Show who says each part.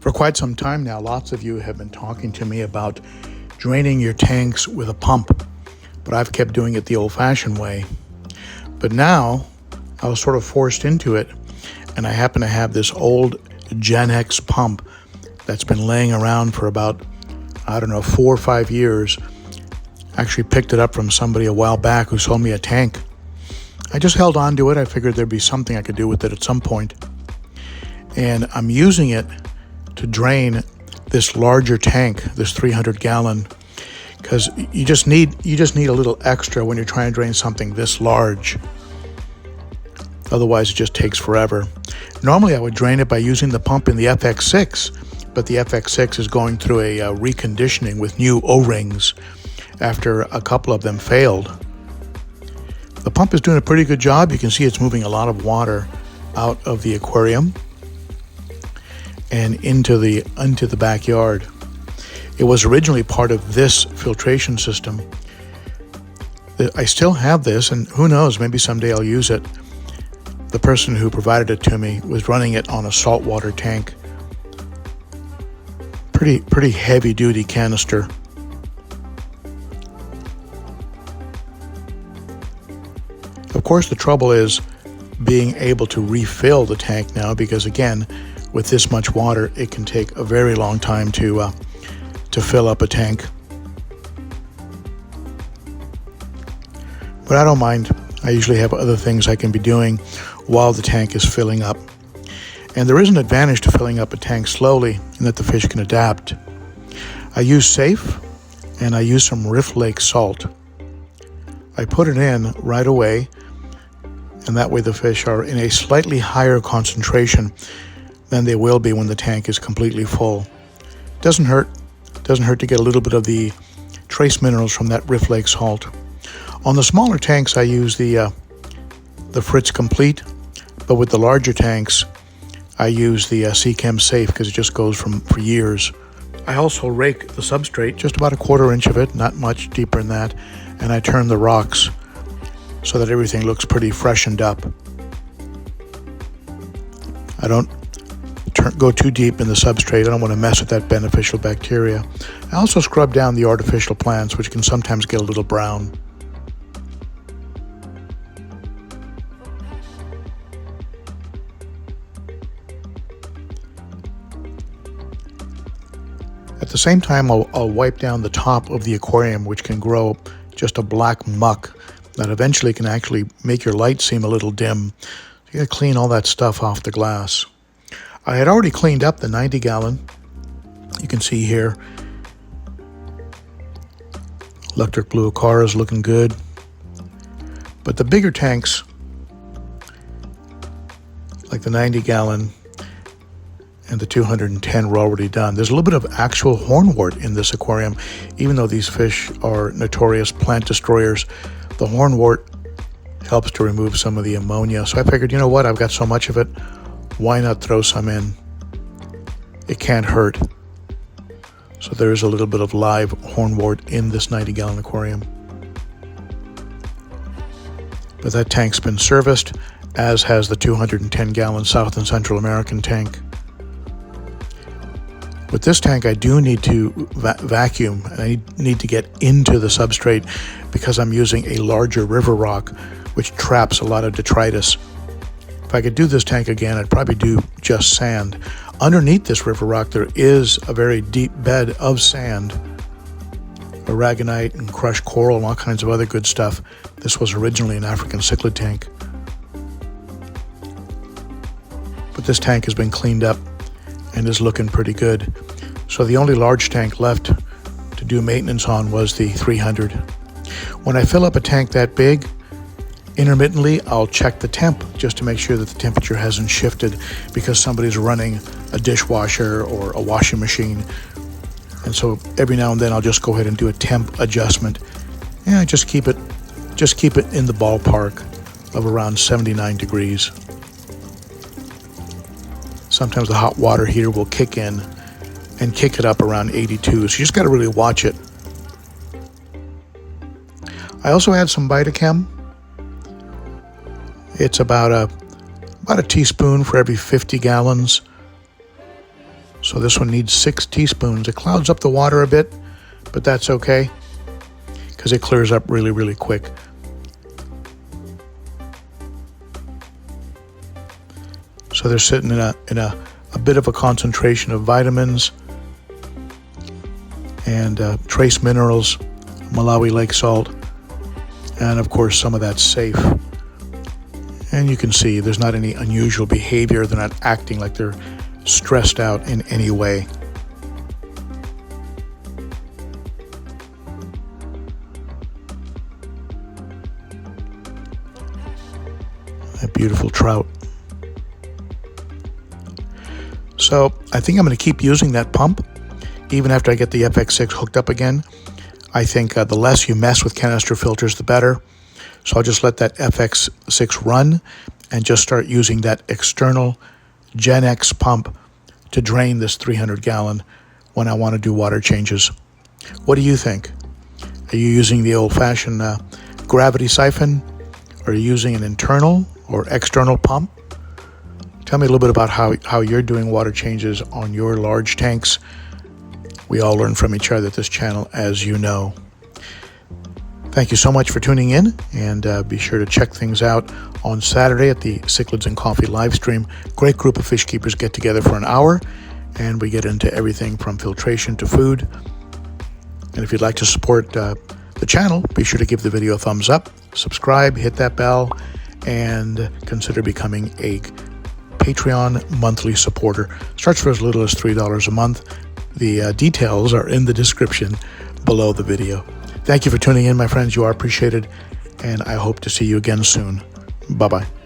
Speaker 1: For quite some time now, lots of you have been talking to me about draining your tanks with a pump, but I've kept doing it the old-fashioned way. But now, I was sort of forced into it, and I happen to have this old Gen X pump that's been laying around for about, 4 or 5 years. Actually picked it up from somebody a while back who sold me a tank. I just held on to it. I figured there'd be something I could do with it at some point. And I'm using it to drain this larger tank, this 300-gallon, because you just need a little extra when you're trying to drain something this large. Otherwise, it just takes forever. Normally, I would drain it by using the pump in the FX6, but the FX6 is going through a reconditioning with new O-rings after a couple of them failed. The pump is doing a pretty good job. You can see it's moving a lot of water out of the aquarium and into the backyard. It was originally part of this filtration system. I still have this, and who knows, maybe someday I'll use it. The person who provided it to me was running it on a saltwater tank. Pretty heavy-duty canister. Of course, the trouble is being able to refill the tank now, because again, with this much water, it can take a very long time to fill up a tank. But I don't mind. I usually have other things I can be doing while the tank is filling up. And there is an advantage to filling up a tank slowly in that the fish can adapt. I use Safe, and I use some Rift Lake salt. I put it in right away, and that way the fish are in a slightly higher concentration than they will be when the tank is completely full. Doesn't hurt to get a little bit of the trace minerals from that Rift Lake salt. On the smaller tanks, I use the Fritz Complete, but with the larger tanks, I use the Seachem Safe because it just goes for years. I also rake the substrate, just about a 1/4 inch of it, not much deeper than that, and I turn the rocks so that everything looks pretty freshened up. I don't go too deep in the substrate. I don't want to mess with that beneficial bacteria. I also scrub down the artificial plants, which can sometimes get a little brown. At the same time, I'll wipe down the top of the aquarium, which can grow just a black muck that eventually can actually make your light seem a little dim. So you gotta clean all that stuff off the glass. I had already cleaned up the 90-gallon. You can see here, electric blue Ochart is looking good. But the bigger tanks, like the 90-gallon and the 210, were already done. There's a little bit of actual hornwort in this aquarium. Even though these fish are notorious plant destroyers, the hornwort helps to remove some of the ammonia. So I figured, you know what, I've got so much of it, why not throw some in? It can't hurt. So there is a little bit of live hornwort in this 90-gallon aquarium. But that tank's been serviced, as has the 210-gallon South and Central American tank. With this tank, I do need to vacuum, and I need to get into the substrate because I'm using a larger river rock, which traps a lot of detritus. If I could do this tank again, I'd probably do just sand. Underneath this river rock, there is a very deep bed of sand, aragonite and crushed coral and all kinds of other good stuff. This was originally an African cichlid tank. But this tank has been cleaned up and is looking pretty good. So the only large tank left to do maintenance on was the 300. When I fill up a tank that big, intermittently I'll check the temp just to make sure that the temperature hasn't shifted because somebody's running a dishwasher or a washing machine. And so every now and then I'll just go ahead and do a temp adjustment. Yeah, just keep it in the ballpark of around 79 degrees. Sometimes the hot water heater will kick in and kick it up around 82. So you just got to really watch it. I also add some Vitachem. It's about a teaspoon for every 50 gallons. So this one needs 6 teaspoons. It clouds up the water a bit, but that's okay because it clears up really, really quick. So they're sitting in a bit of a concentration of vitamins and trace minerals, Malawi lake salt, and of course some of that's safe. And you can see there's not any unusual behavior. They're not acting like they're stressed out in any way. A beautiful trout. So I think I'm going to keep using that pump even after I get the FX6 hooked up again. I think the less you mess with canister filters, the better. So I'll just let that FX6 run and just start using that external Gen X pump to drain this 300-gallon when I want to do water changes. What do you think? Are you using the old-fashioned gravity siphon? Are you using an internal or external pump? Tell me a little bit about how you're doing water changes on your large tanks. We all learn from each other at this channel, as you know. Thank you so much for tuning in, and be sure to check things out on Saturday at the Cichlids Coffee live stream. Great group of fish keepers get together for an hour, and we get into everything from filtration to food. And if you'd like to support the channel, be sure to give the video a thumbs up, subscribe, hit that bell, and consider becoming a Patreon monthly supporter. Starts for as little as $3 a month. The details are in the description below the video. Thank you for tuning in, my friends. You are appreciated, and I hope to see you again soon. Bye-bye.